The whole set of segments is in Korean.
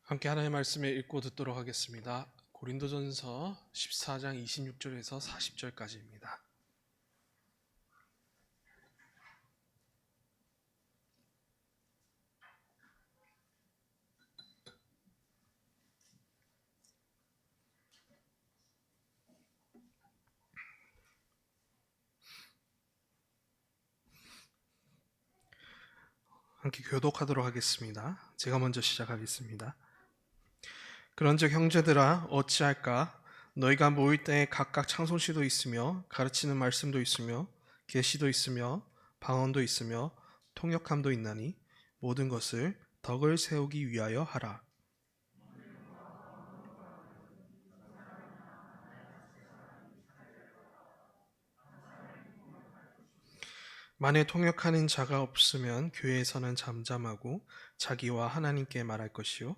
함께 하나님의 말씀을 읽고 듣도록 하겠습니다. 고린도전서 14장 26절에서 40절까지입니다. 함께 교독하도록 하겠습니다. 제가 먼저 시작하겠습니다. 그런즉 형제들아 어찌할까? 너희가 모일 때에 각각 창송시도 있으며 가르치는 말씀도 있으며 계시도 있으며 방언도 있으며 통역함도 있나니 모든 것을 덕을 세우기 위하여 하라. 만일 통역하는 자가 없으면 교회에서는 잠잠하고 자기와 하나님께 말할 것이요.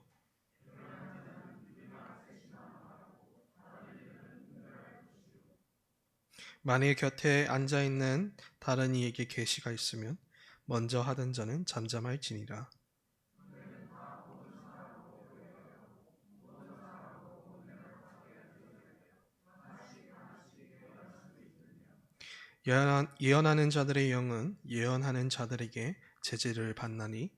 만일 곁에 앉아 있는 다른 이에게 계시가 있으면 먼저 하던 자는 잠잠할지니라. 예언하는 자들의 영은 예언하는 자들에게 제지를 받나니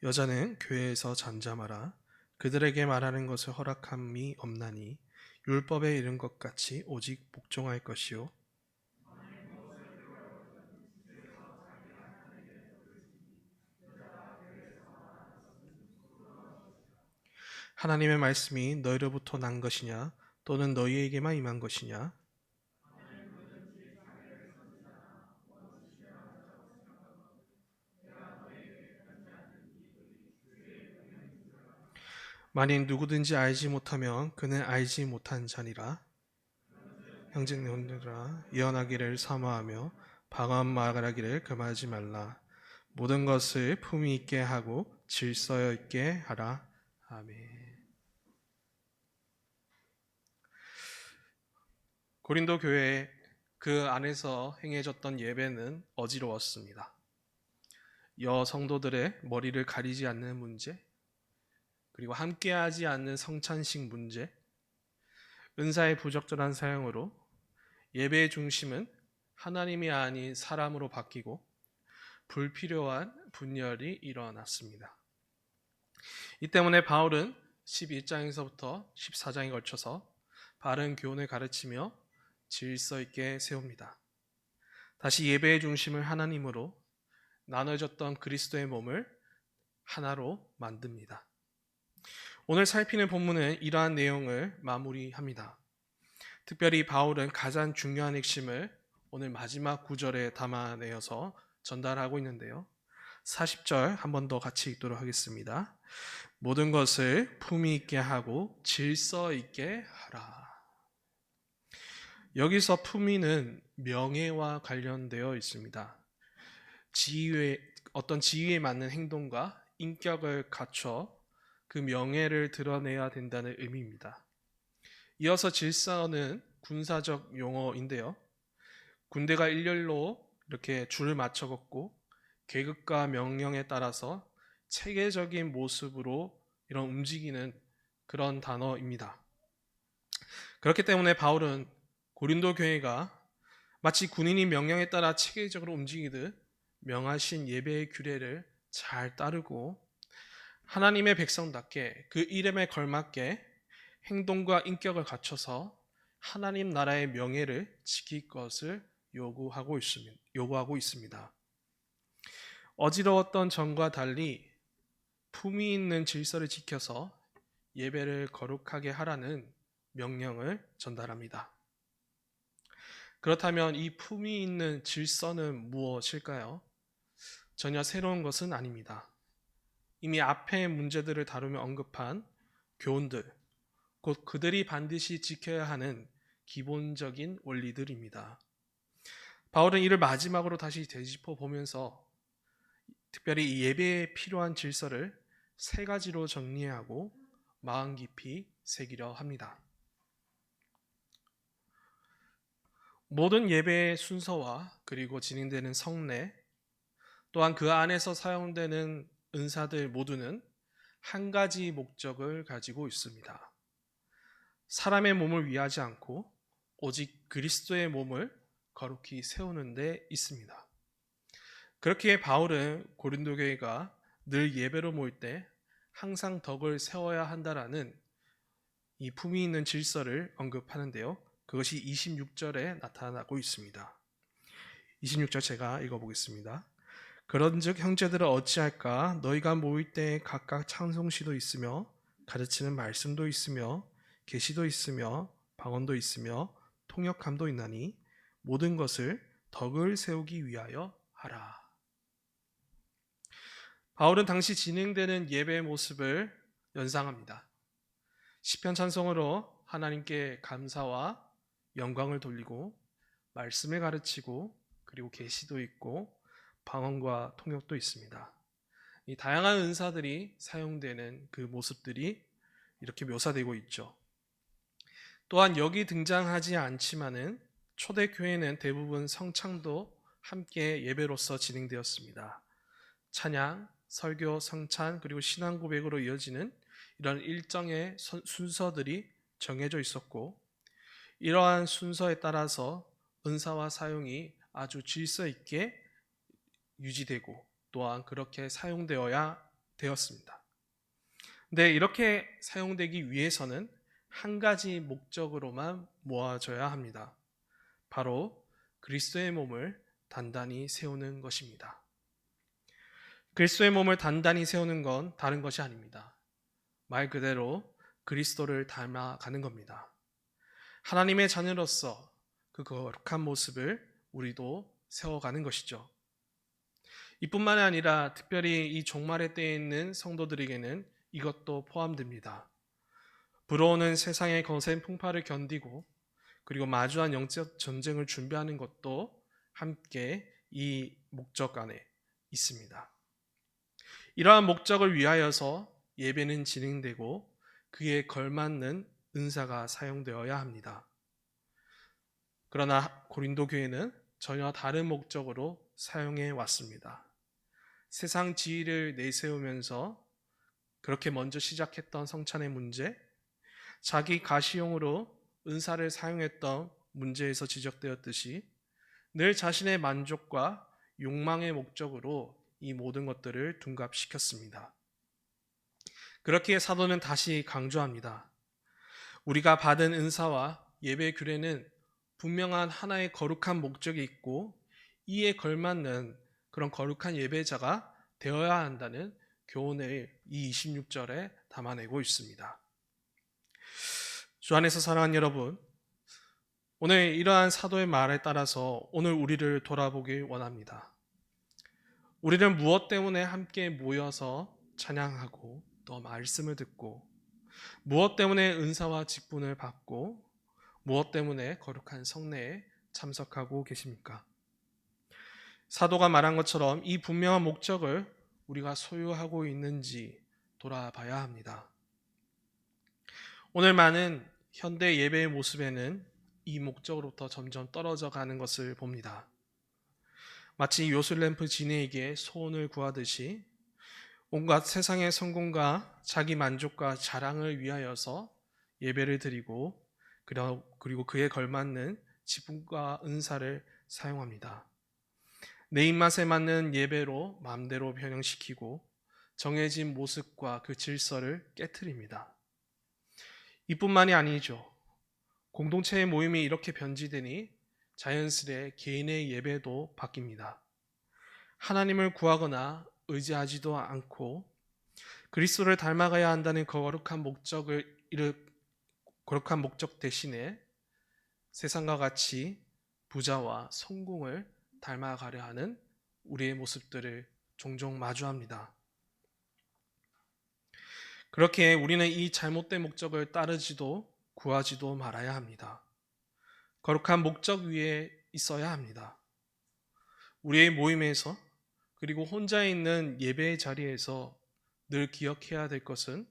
여자는 교회에서 잠잠하라. 그들에게 말하는 것을 허락함이 없나니 율법에 이른 것 같이 오직 복종할 것이요. 하나님의 말씀이 너희로부터 난 것이냐 또는 너희에게만 임한 것이냐. 만일 누구든지 알지 못하면 그는 알지 못한 자니라. 형제들아 예언하기를 사모하며 방언 말하기를 금하지 말라. 모든 것을 품위 있게 하고 질서 있게 하라. 아멘. 고린도 교회 그 안에서 행해졌던 예배는 어지러웠습니다. 성도들의 머리를 가리지 않는 문제, 그리고 함께하지 않는 성찬식 문제, 은사의 부적절한 사용으로 예배의 중심은 하나님이 아닌 사람으로 바뀌고 불필요한 분열이 일어났습니다. 이 때문에 바울은 11장에서부터 14장에 걸쳐서 바른 교훈을 가르치며 질서 있게 세웁니다. 다시 예배의 중심을 하나님으로, 나눠졌던 그리스도의 몸을 하나로 만듭니다. 오늘 살피는 본문은 이러한 내용을 마무리합니다. 특별히 바울은 가장 중요한 핵심을 오늘 마지막 구절에 담아내어서 전달하고 있는데요. 40절 한 번 더 같이 읽도록 하겠습니다. 모든 것을 품위 있게 하고 질서 있게 하라. 여기서 품위는 명예와 관련되어 있습니다. 어떤 지위에 맞는 행동과 인격을 갖춰 그 명예를 드러내야 된다는 의미입니다. 이어서 질서는 군사적 용어인데요. 군대가 일렬로 이렇게 줄을 맞춰 걷고 계급과 명령에 따라서 체계적인 모습으로 이런 움직이는 그런 단어입니다. 그렇기 때문에 바울은 고린도 교회가 마치 군인이 명령에 따라 체계적으로 움직이듯 명하신 예배의 규례를 잘 따르고 하나님의 백성답게 그 이름에 걸맞게 행동과 인격을 갖춰서 하나님 나라의 명예를 지킬 것을 요구하고 있습니다. 어지러웠던 전과 달리 품위 있는 질서를 지켜서 예배를 거룩하게 하라는 명령을 전달합니다. 그렇다면 이 품위 있는 질서는 무엇일까요? 전혀 새로운 것은 아닙니다. 이미 앞의 문제들을 다루며 언급한 교훈들, 곧 그들이 반드시 지켜야 하는 기본적인 원리들입니다. 바울은 이를 마지막으로 다시 되짚어 보면서 특별히 이 예배에 필요한 질서를 세 가지로 정리하고 마음 깊이 새기려 합니다. 모든 예배의 순서와 그리고 진행되는 성례, 또한 그 안에서 사용되는 은사들 모두는 한 가지 목적을 가지고 있습니다. 사람의 몸을 위하지 않고 오직 그리스도의 몸을 거룩히 세우는 데 있습니다. 그렇기에 바울은 고린도 교회가 늘 예배로 모일 때 항상 덕을 세워야 한다라는 이 품위 있는 질서를 언급하는데요. 그것이 26절에 나타나고 있습니다. 26절 제가 읽어보겠습니다. 그런즉 형제들은 어찌할까? 너희가 모일 때 각각 찬송시도 있으며 가르치는 말씀도 있으며 계시도 있으며 방언도 있으며 통역함도 있나니 모든 것을 덕을 세우기 위하여 하라. 바울은 당시 진행되는 예배의 모습을 연상합니다. 시편 찬송으로 하나님께 감사와 영광을 돌리고 말씀을 가르치고 그리고 계시도 있고 방언과 통역도 있습니다. 이 다양한 은사들이 사용되는 그 모습들이 이렇게 묘사되고 있죠. 또한 여기 등장하지 않지만은 초대교회는 대부분 성찬도 함께 예배로서 진행되었습니다. 찬양, 설교, 성찬 그리고 신앙 고백으로 이어지는 이런 일정의 순서들이 정해져 있었고 이러한 순서에 따라서 은사와 사용이 아주 질서 있게 유지되고 또한 그렇게 사용되어야 되었습니다. 근데 이렇게 사용되기 위해서는 한 가지 목적으로만 모아져야 합니다. 바로 그리스도의 몸을 단단히 세우는 것입니다. 그리스도의 몸을 단단히 세우는 건 다른 것이 아닙니다. 말 그대로 그리스도를 닮아가는 겁니다. 하나님의 자녀로서 그 거룩한 모습을 우리도 세워가는 것이죠. 이뿐만이 아니라 특별히 이 종말의 때에 있는 성도들에게는 이것도 포함됩니다. 불어오는 세상의 거센 풍파를 견디고 그리고 마주한 영적 전쟁을 준비하는 것도 함께 이 목적 안에 있습니다. 이러한 목적을 위하여서 예배는 진행되고 그에 걸맞는 은사가 사용되어야 합니다. 그러나 고린도 교회는 전혀 다른 목적으로 사용해 왔습니다. 세상 지위를 내세우면서 그렇게 먼저 시작했던 성찬의 문제, 자기 가시용으로 은사를 사용했던 문제에서 지적되었듯이 늘 자신의 만족과 욕망의 목적으로 이 모든 것들을 둔갑시켰습니다. 그렇기에 사도는 다시 강조합니다. 우리가 받은 은사와 예배 규례는 분명한 하나의 거룩한 목적이 있고 이에 걸맞는 그런 거룩한 예배자가 되어야 한다는 교훈을 이 26절에 담아내고 있습니다. 주 안에서 사랑하는 여러분, 오늘 이러한 사도의 말에 따라서 오늘 우리를 돌아보길 원합니다. 우리는 무엇 때문에 함께 모여서 찬양하고 또 말씀을 듣고 무엇 때문에 은사와 직분을 받고 무엇 때문에 거룩한 성례에 참석하고 계십니까? 사도가 말한 것처럼 이 분명한 목적을 우리가 소유하고 있는지 돌아봐야 합니다. 오늘 많은 현대 예배의 모습에는 이 목적으로부터 점점 떨어져 가는 것을 봅니다. 마치 요술램프 지니에게 소원을 구하듯이 온갖 세상의 성공과 자기 만족과 자랑을 위하여서 예배를 드리고 그리고 그에 걸맞는 직분과 은사를 사용합니다. 내 입맛에 맞는 예배로 마음대로 변형시키고 정해진 모습과 그 질서를 깨트립니다. 이뿐만이 아니죠. 공동체의 모임이 이렇게 변질되니 자연스레 개인의 예배도 바뀝니다. 하나님을 구하거나 의지하지도 않고 그리스도를 닮아가야 한다는 거룩한 목적 대신에 세상과 같이 부자와 성공을 닮아가려 하는 우리의 모습들을 종종 마주합니다. 그렇게 우리는 이 잘못된 목적을 따르지도 구하지도 말아야 합니다. 거룩한 목적 위에 있어야 합니다. 우리의 모임에서 그리고 혼자 있는 예배의 자리에서 늘 기억해야 될 것은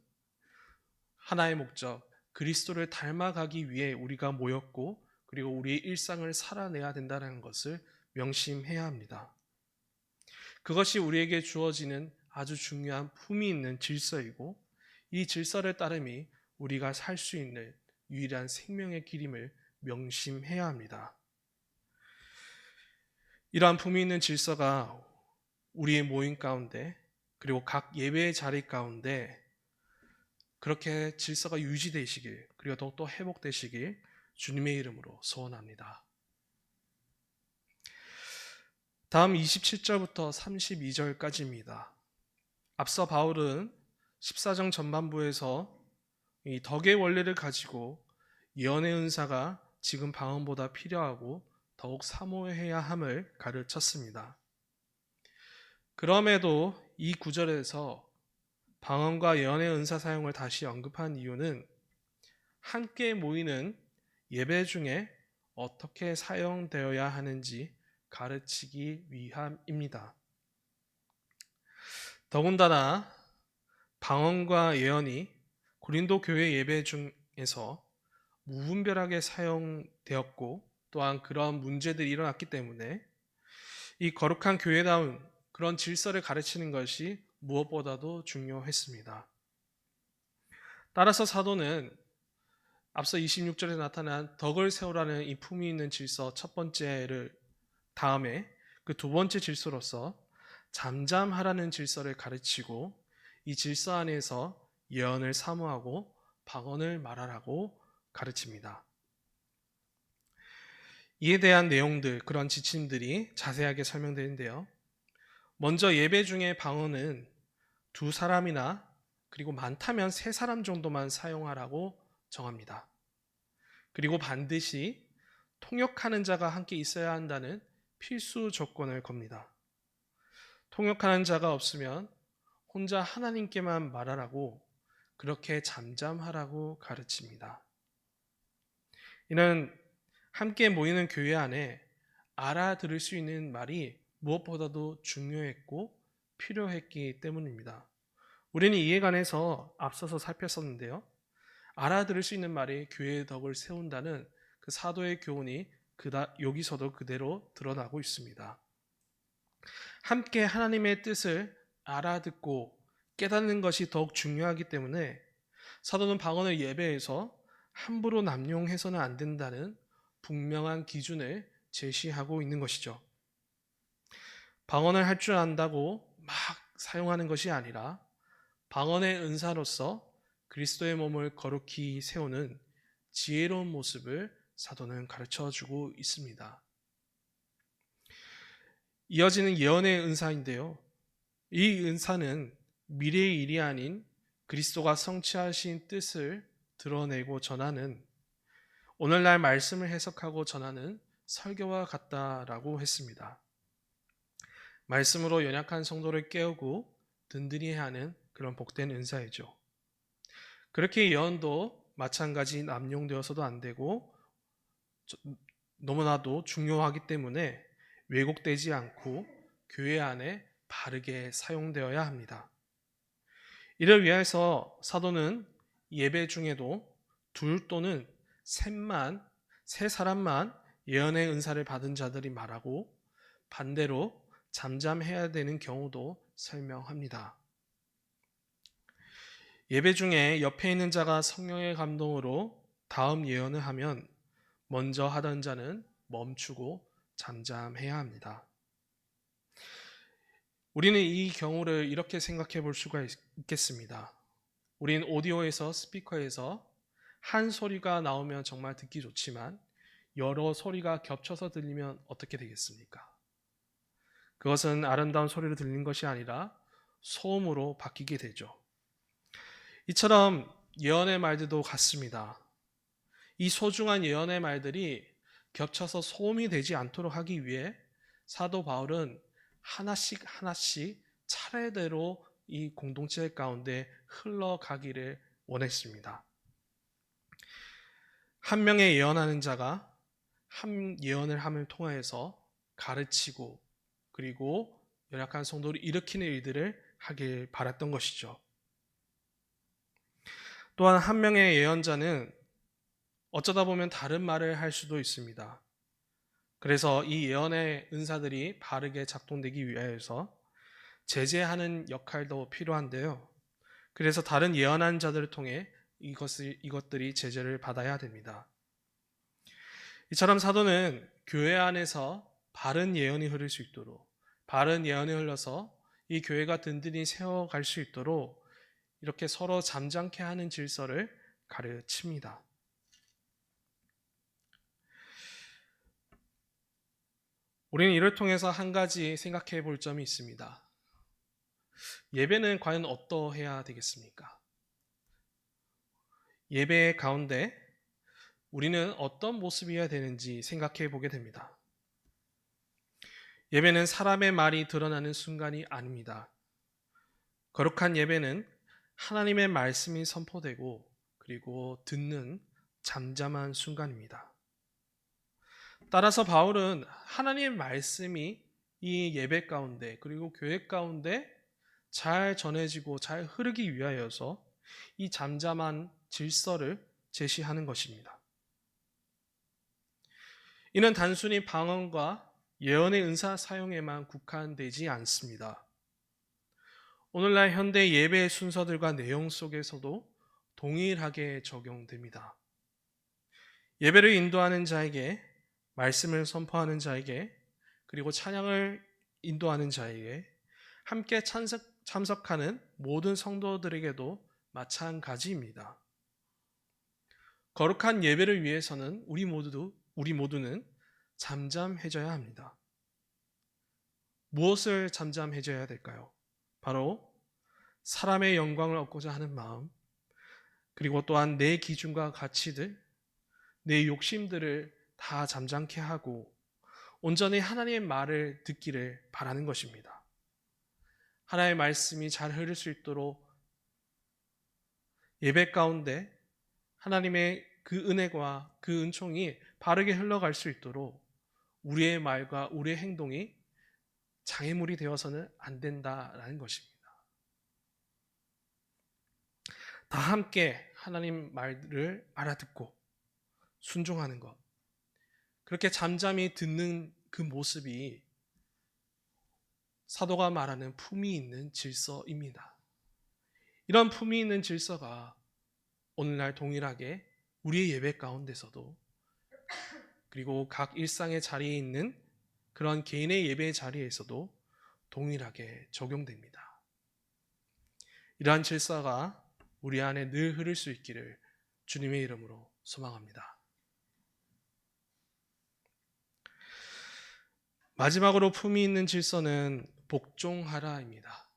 하나의 목적, 그리스도를 닮아가기 위해 우리가 모였고 그리고 우리의 일상을 살아내야 된다는 것을 명심해야 합니다. 그것이 우리에게 주어지는 아주 중요한 품위 있는 질서이고 이 질서를 따름이 우리가 살 수 있는 유일한 생명의 길임을 명심해야 합니다. 이러한 품위 있는 질서가 우리의 모임 가운데 그리고 각 예배의 자리 가운데 그렇게 질서가 유지되시길 그리고 더욱더 회복되시길 주님의 이름으로 소원합니다. 다음 27절부터 32절까지입니다. 앞서 바울은 14장 전반부에서 이 덕의 원리를 가지고 예언의 은사가 지금 방언보다 필요하고 더욱 사모해야 함을 가르쳤습니다. 그럼에도 이 구절에서 방언과 예언의 은사 사용을 다시 언급한 이유는 함께 모이는 예배 중에 어떻게 사용되어야 하는지 가르치기 위함입니다. 더군다나 방언과 예언이 고린도 교회 예배 중에서 무분별하게 사용되었고 또한 그런 문제들이 일어났기 때문에 이 거룩한 교회다운 그런 질서를 가르치는 것이 무엇보다도 중요했습니다. 따라서 사도는 앞서 26절에 나타난 덕을 세우라는 이 품위 있는 질서 첫 번째를 다음에 그 두 번째 질서로서 잠잠하라는 질서를 가르치고 이 질서 안에서 예언을 사모하고 방언을 말하라고 가르칩니다. 이에 대한 내용들, 그런 지침들이 자세하게 설명되는데요. 먼저 예배 중에 방언은 두 사람이나 그리고 많다면 세 사람 정도만 사용하라고 정합니다. 그리고 반드시 통역하는 자가 함께 있어야 한다는 필수 조건을 겁니다. 통역하는 자가 없으면 혼자 하나님께만 말하라고 그렇게 잠잠하라고 가르칩니다. 이는 함께 모이는 교회 안에 알아들을 수 있는 말이 무엇보다도 중요했고 필요했기 때문입니다. 우리는 이에 관해서 앞서서 살폈었는데요. 알아들을 수 있는 말이 교회의 덕을 세운다는 그 사도의 교훈이 여기서도 그대로 드러나고 있습니다. 함께 하나님의 뜻을 알아듣고 깨닫는 것이 더욱 중요하기 때문에 사도는 방언을 예배에서 함부로 남용해서는 안 된다는 분명한 기준을 제시하고 있는 것이죠. 방언을 할 줄 안다고 막 사용하는 것이 아니라 방언의 은사로서 그리스도의 몸을 거룩히 세우는 지혜로운 모습을 사도는 가르쳐주고 있습니다. 이어지는 예언의 은사인데요. 이 은사는 미래의 일이 아닌 그리스도가 성취하신 뜻을 드러내고 전하는 오늘날 말씀을 해석하고 전하는 설교와 같다라고 했습니다. 말씀으로 연약한 성도를 깨우고 든든히 하는 그런 복된 은사이죠. 그렇게 예언도 마찬가지 남용되어서도 안 되고 너무나도 중요하기 때문에 왜곡되지 않고 교회 안에 바르게 사용되어야 합니다. 이를 위해서 사도는 예배 중에도 둘 또는 세 사람만 예언의 은사를 받은 자들이 말하고 반대로 잠잠해야 되는 경우도 설명합니다. 예배 중에 옆에 있는 자가 성령의 감동으로 다음 예언을 하면 먼저 하던 자는 멈추고 잠잠해야 합니다. 우리는 이 경우를 이렇게 생각해 볼 수가 있겠습니다. 우린 오디오에서 스피커에서 한 소리가 나오면 정말 듣기 좋지만 여러 소리가 겹쳐서 들리면 어떻게 되겠습니까? 그것은 아름다운 소리로 들리는 것이 아니라 소음으로 바뀌게 되죠. 이처럼 예언의 말들도 같습니다. 이 소중한 예언의 말들이 겹쳐서 소음이 되지 않도록 하기 위해 사도 바울은 하나씩 차례대로 이 공동체 가운데 흘러가기를 원했습니다. 한 명의 예언하는 자가 한 예언을 함을 통하여서 가르치고 그리고 연약한 성도를 일으키는 일들을 하길 바랐던 것이죠. 또한 한 명의 예언자는 어쩌다 보면 다른 말을 할 수도 있습니다. 그래서 이 예언의 은사들이 바르게 작동되기 위하여서 제재하는 역할도 필요한데요. 그래서 다른 예언한 자들을 통해 이것들이 제재를 받아야 됩니다. 이처럼 사도는 교회 안에서 바른 예언이 흐를 수 있도록, 바른 예언이 흘러서 이 교회가 든든히 세워갈 수 있도록 이렇게 서로 잠잠케 하는 질서를 가르칩니다. 우리는 이를 통해서 한 가지 생각해 볼 점이 있습니다. 예배는 과연 어떠해야 되겠습니까? 예배 가운데 우리는 어떤 모습이어야 되는지 생각해 보게 됩니다. 예배는 사람의 말이 드러나는 순간이 아닙니다. 거룩한 예배는 하나님의 말씀이 선포되고 그리고 듣는 잠잠한 순간입니다. 따라서 바울은 하나님의 말씀이 이 예배 가운데 그리고 교회 가운데 잘 전해지고 잘 흐르기 위하여서 이 잠잠한 질서를 제시하는 것입니다. 이는 단순히 방언과 예언의 은사 사용에만 국한되지 않습니다. 오늘날 현대 예배의 순서들과 내용 속에서도 동일하게 적용됩니다. 예배를 인도하는 자에게, 말씀을 선포하는 자에게, 그리고 찬양을 인도하는 자에게, 함께 참석하는 모든 성도들에게도 마찬가지입니다. 거룩한 예배를 위해서는 우리 모두는 잠잠해져야 합니다. 무엇을 잠잠해져야 될까요? 바로 사람의 영광을 얻고자 하는 마음, 그리고 또한 내 기준과 가치들, 내 욕심들을 다 잠잠케 하고 온전히 하나님의 말을 듣기를 바라는 것입니다. 하나님의 말씀이 잘 흐를 수 있도록 예배 가운데 하나님의 그 은혜와 그 은총이 바르게 흘러갈 수 있도록 우리의 말과 우리의 행동이 장애물이 되어서는 안 된다라는 것입니다. 다 함께 하나님 말을 알아듣고 순종하는 것, 그렇게 잠잠히 듣는 그 모습이 사도가 말하는 품위 있는 질서입니다. 이런 품위 있는 질서가 오늘날 동일하게 우리의 예배 가운데서도 그리고 각 일상의 자리에 있는 그런 개인의 예배 자리에서도 동일하게 적용됩니다. 이러한 질서가 우리 안에 늘 흐를 수 있기를 주님의 이름으로 소망합니다. 마지막으로 품위 있는 질서는 복종하라입니다.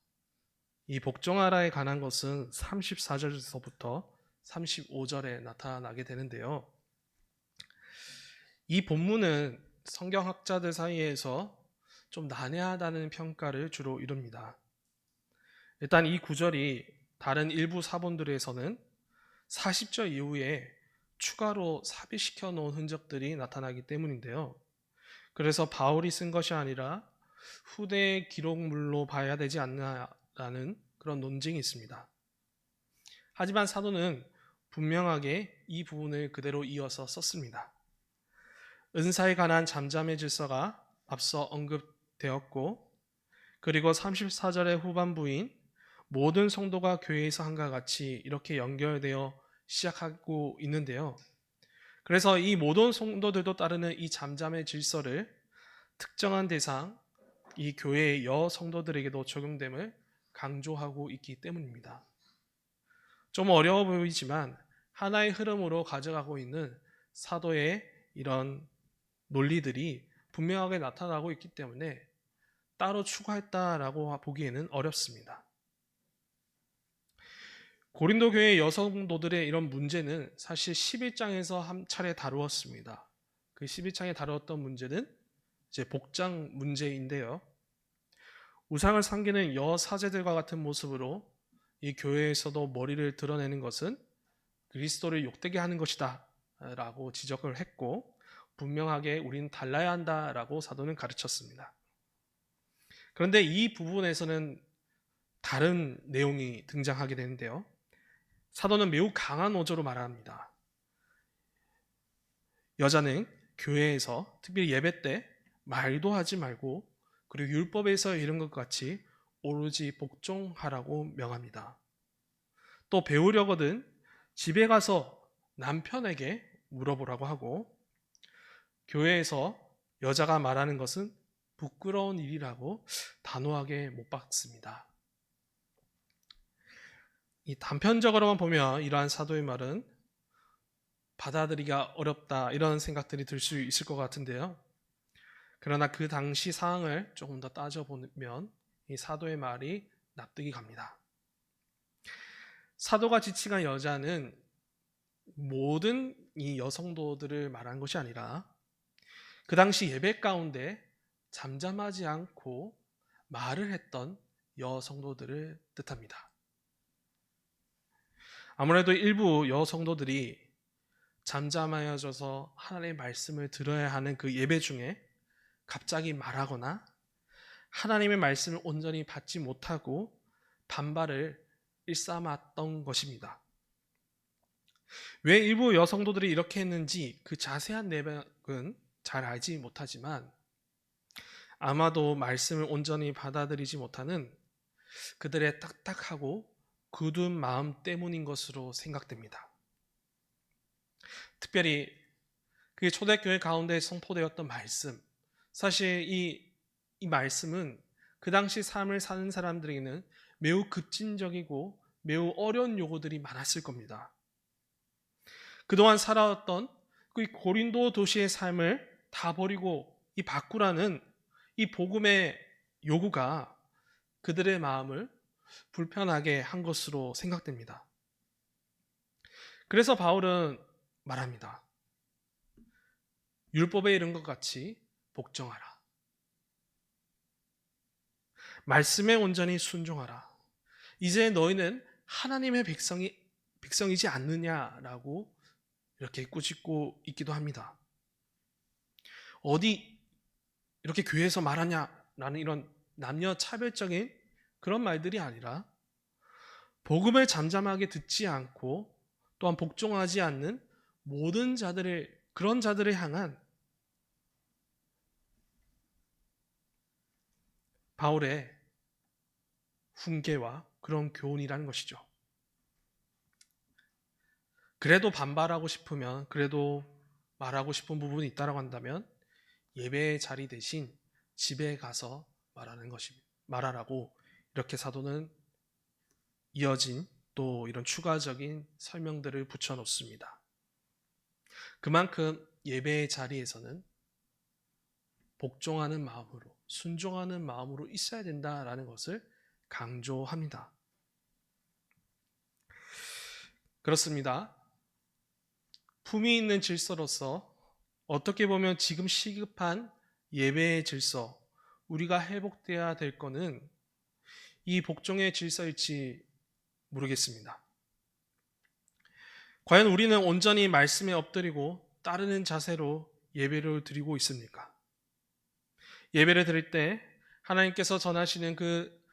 이 복종하라에 관한 것은 34절에서부터 35절에 나타나게 되는데요. 이 본문은 성경학자들 사이에서 좀 난해하다는 평가를 주로 이룹니다. 일단 이 구절이 다른 일부 사본들에서는 40절 이후에 추가로 삽입시켜 놓은 흔적들이 나타나기 때문인데요. 그래서 바울이 쓴 것이 아니라 후대 기록물로 봐야 되지 않나라는 그런 논쟁이 있습니다. 하지만 사도는 분명하게 이 부분을 그대로 이어서 썼습니다. 은사에 관한 잠잠의 질서가 앞서 언급되었고, 그리고 34절의 후반부인 모든 성도가 교회에서 한과 같이 이렇게 연결되어 시작하고 있는데요. 그래서 이 모든 성도들도 따르는 이 잠잠의 질서를 특정한 대상, 이 교회의 여성도들에게도 적용됨을 강조하고 있기 때문입니다. 좀 어려워 보이지만 하나의 흐름으로 가져가고 있는 사도의 이런 논리들이 분명하게 나타나고 있기 때문에 따로 추가했다라고 보기에는 어렵습니다. 고린도 교회 여성도들의 이런 문제는 사실 11장에서 한 차례 다루었습니다. 그 11장에 다루었던 문제는 이제 복장 문제인데요. 우상을 섬기는 여사제들과 같은 모습으로 이 교회에서도 머리를 드러내는 것은 그리스도를 욕되게 하는 것이다 라고 지적을 했고, 분명하게 우리는 달라야 한다라고 사도는 가르쳤습니다. 그런데 이 부분에서는 다른 내용이 등장하게 되는데요. 사도는 매우 강한 어조로 말합니다. 여자는 교회에서 특별히 예배 때 말도 하지 말고 그리고 율법에서 이런 것 같이 오로지 복종하라고 명합니다. 또 배우려거든 집에 가서 남편에게 물어보라고 하고 교회에서 여자가 말하는 것은 부끄러운 일이라고 단호하게 못 박습니다. 이 단편적으로만 보면 이러한 사도의 말은 받아들이기가 어렵다 이런 생각들이 들 수 있을 것 같은데요. 그러나 그 당시 상황을 조금 더 따져보면 이 사도의 말이 납득이 갑니다. 사도가 지칭한 여자는 모든 이 여성도들을 말한 것이 아니라 그 당시 예배 가운데 잠잠하지 않고 말을 했던 여성도들을 뜻합니다. 아무래도 일부 여성도들이 잠잠하여져서 하나님의 말씀을 들어야 하는 그 예배 중에 갑자기 말하거나 하나님의 말씀을 온전히 받지 못하고 반발을 일삼았던 것입니다. 왜 일부 여성도들이 이렇게 했는지 그 자세한 내용은 잘 알지 못하지만 아마도 말씀을 온전히 받아들이지 못하는 그들의 딱딱하고 굳은 마음 때문인 것으로 생각됩니다. 특별히 그 초대교회 가운데 선포되었던 말씀, 사실 이 말씀은 그 당시 삶을 사는 사람들에게는 매우 급진적이고 매우 어려운 요구들이 많았을 겁니다. 그동안 살아왔던 그 고린도 도시의 삶을 다 버리고 이 바꾸라는 이 복음의 요구가 그들의 마음을 불편하게 한 것으로 생각됩니다. 그래서 바울은 말합니다. 율법에 이른 것 같이 복종하라. 말씀에 온전히 순종하라. 이제 너희는 하나님의 백성이지 않느냐라고 이렇게 꾸짖고 있기도 합니다. 어디 이렇게 교회에서 말하냐라는 이런 남녀 차별적인 그런 말들이 아니라 복음을 잠잠하게 듣지 않고 또한 복종하지 않는 모든 그런 자들을 향한 바울의 훈계와 그런 교훈이라는 것이죠. 그래도 반발하고 싶으면, 그래도 말하고 싶은 부분이 있다고 한다면 예배의 자리 대신 집에 가서 말하라고 이렇게 사도는 이어진 또 이런 추가적인 설명들을 붙여 놓습니다. 그만큼 예배의 자리에서는 복종하는 마음으로, 순종하는 마음으로 있어야 된다라는 것을 강조합니다. 그렇습니다. 품위 있는 질서로서 어떻게 보면 지금 시급한 예배의 질서, 우리가 회복되어야 될 것은 이 복종의 질서일지 모르겠습니다. 과연 우리는 온전히 말씀에 엎드리고 따르는 자세로 예배를 드리고 있습니까? 예배를 드릴 때 하나님께서 전하시는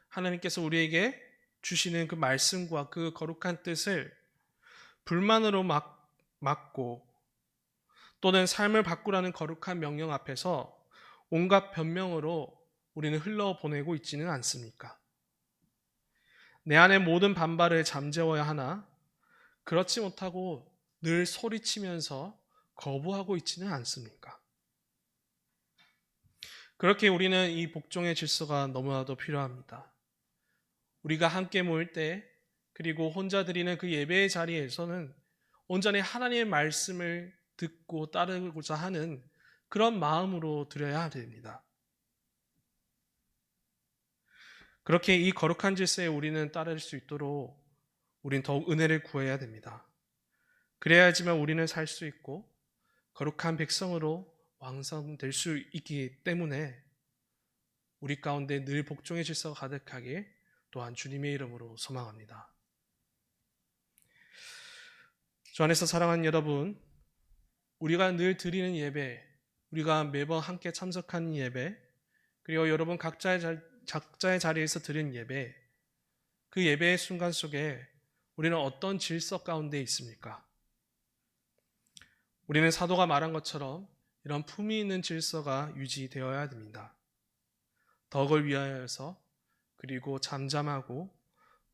하나님께서 우리에게 주시는 그 말씀과 그 거룩한 뜻을 불만으로 막고 또는 삶을 바꾸라는 거룩한 명령 앞에서 온갖 변명으로 우리는 흘러보내고 있지는 않습니까? 내 안의 모든 반발을 잠재워야 하나 그렇지 못하고 늘 소리치면서 거부하고 있지는 않습니까? 그렇게 우리는 이 복종의 질서가 너무나도 필요합니다. 우리가 함께 모일 때 그리고 혼자 드리는 그 예배의 자리에서는 온전히 하나님의 말씀을 듣고 따르고자 하는 그런 마음으로 드려야 됩니다. 그렇게 이 거룩한 질서에 우리는 따를 수 있도록 우리는 더욱 은혜를 구해야 됩니다. 그래야지만 우리는 살 수 있고 거룩한 백성으로 왕성될 수 있기 때문에 우리 가운데 늘 복종의 질서가 가득하게 또한 주님의 이름으로 소망합니다. 주 안에서 사랑하는 여러분, 우리가 늘 드리는 예배, 우리가 매번 함께 참석하는 예배, 그리고 여러분 각자의 자리에서 드리는 예배, 그 예배의 순간 속에 우리는 어떤 질서 가운데 있습니까? 우리는 사도가 말한 것처럼 이런 품위 있는 질서가 유지되어야 됩니다. 덕을 위하여서 그리고 잠잠하고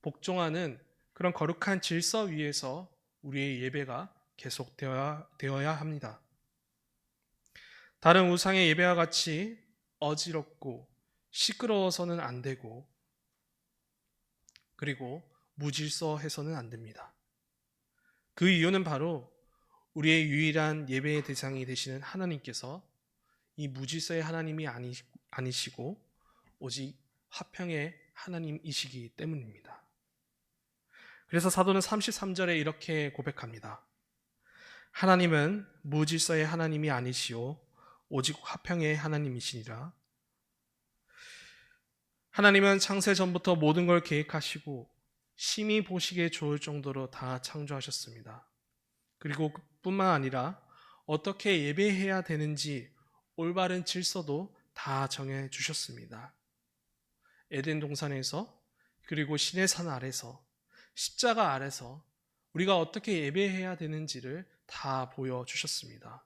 복종하는 그런 거룩한 질서 위에서 우리의 예배가 계속되어야 합니다. 다른 우상의 예배와 같이 어지럽고 시끄러워서는 안 되고 그리고 무질서해서는 안 됩니다. 그 이유는 바로 우리의 유일한 예배의 대상이 되시는 하나님께서 이 무질서의 하나님이 아니시고 오직 화평의 하나님이시기 때문입니다. 그래서 사도는 33절에 이렇게 고백합니다. 하나님은 무질서의 하나님이 아니시오 오직 화평의 하나님이시니라. 하나님은 창세 전부터 모든 걸 계획하시고 심히 보시기에 좋을 정도로 다 창조하셨습니다. 그리고 뿐만 아니라 어떻게 예배해야 되는지 올바른 질서도 다 정해 주셨습니다. 에덴 동산에서 그리고 신의 산 아래서 십자가 아래서 우리가 어떻게 예배해야 되는지를 다 보여주셨습니다.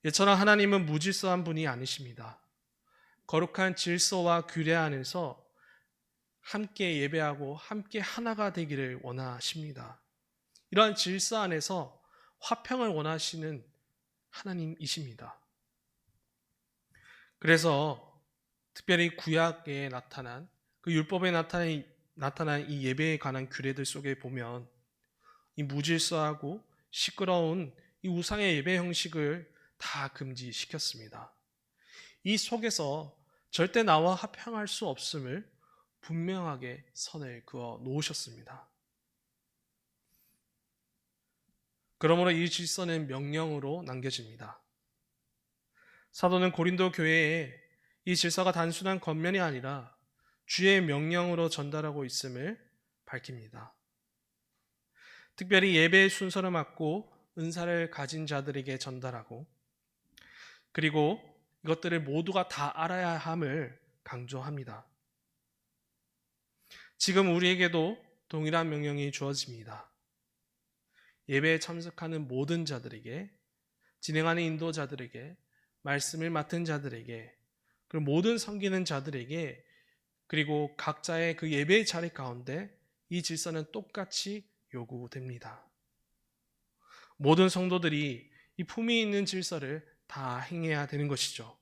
이처럼 하나님은 무질서한 분이 아니십니다. 거룩한 질서와 규례 안에서 함께 예배하고 함께 하나가 되기를 원하십니다. 이러한 질서 안에서 화평을 원하시는 하나님이십니다. 그래서 특별히 구약에 나타난 그 율법에 나타난 이 예배에 관한 규례들 속에 보면 이 무질서하고 시끄러운 이 우상의 예배 형식을 다 금지시켰습니다. 이 속에서 절대 나와 화평할 수 없음을 분명하게 선을 그어 놓으셨습니다. 그러므로 이 질서는 명령으로 남겨집니다. 사도는 고린도 교회에 이 질서가 단순한 겉면이 아니라 주의 명령으로 전달하고 있음을 밝힙니다. 특별히 예배의 순서를 맡고 은사를 가진 자들에게 전달하고 그리고 이것들을 모두가 다 알아야 함을 강조합니다. 지금 우리에게도 동일한 명령이 주어집니다. 예배에 참석하는 모든 자들에게, 진행하는 인도자들에게, 말씀을 맡은 자들에게, 그리고 모든 섬기는 자들에게, 그리고 각자의 그 예배의 자리 가운데 이 질서는 똑같이 요구됩니다. 모든 성도들이 이 품위 있는 질서를 다 행해야 되는 것이죠.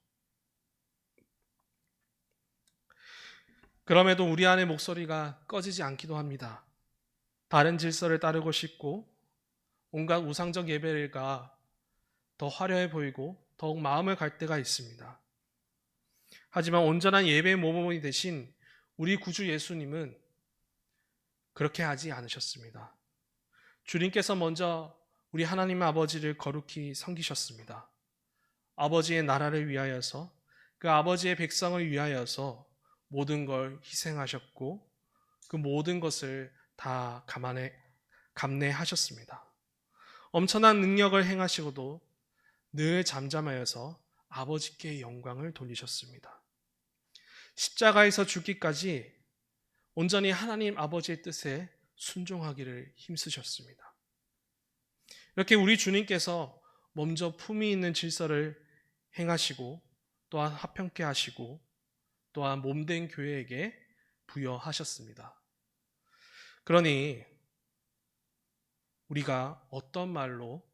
그럼에도 우리 안의 목소리가 꺼지지 않기도 합니다. 다른 질서를 따르고 싶고 온갖 우상적 예배가 더 화려해 보이고 더욱 마음을 갈 때가 있습니다. 하지만 온전한 예배의 모범이 되신 우리 구주 예수님은 그렇게 하지 않으셨습니다. 주님께서 먼저 우리 하나님 아버지를 거룩히 섬기셨습니다. 아버지의 나라를 위하여서 그 아버지의 백성을 위하여서 모든 걸 희생하셨고 그 모든 것을 다 감내하셨습니다. 엄청난 능력을 행하시고도 늘 잠잠하여서 아버지께 영광을 돌리셨습니다. 십자가에서 죽기까지 온전히 하나님 아버지의 뜻에 순종하기를 힘쓰셨습니다. 이렇게 우리 주님께서 먼저 품위 있는 질서를 행하시고 또한 화평케 하시고 또한 몸된 교회에게 부여하셨습니다. 그러니 우리가 어떤 말로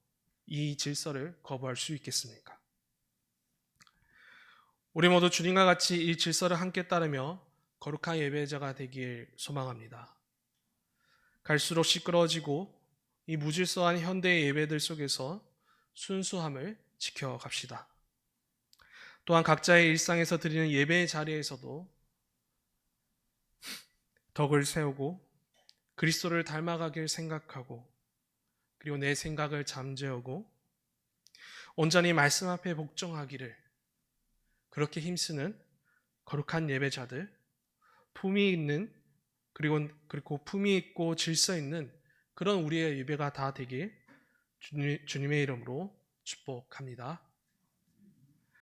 이 질서를 거부할 수 있겠습니까? 우리 모두 주님과 같이 이 질서를 함께 따르며 거룩한 예배자가 되길 소망합니다. 갈수록 시끄러워지고 이 무질서한 현대의 예배들 속에서 순수함을 지켜갑시다. 또한 각자의 일상에서 드리는 예배의 자리에서도 덕을 세우고 그리스도를 닮아가길 생각하고 그리고 내 생각을 잠재우고 온전히 말씀 앞에 복종하기를 그렇게 힘쓰는 거룩한 예배자들, 품위 있는 그리고 품위 있고 질서 있는 그런 우리의 예배가 다 되길 주님의 이름으로 축복합니다.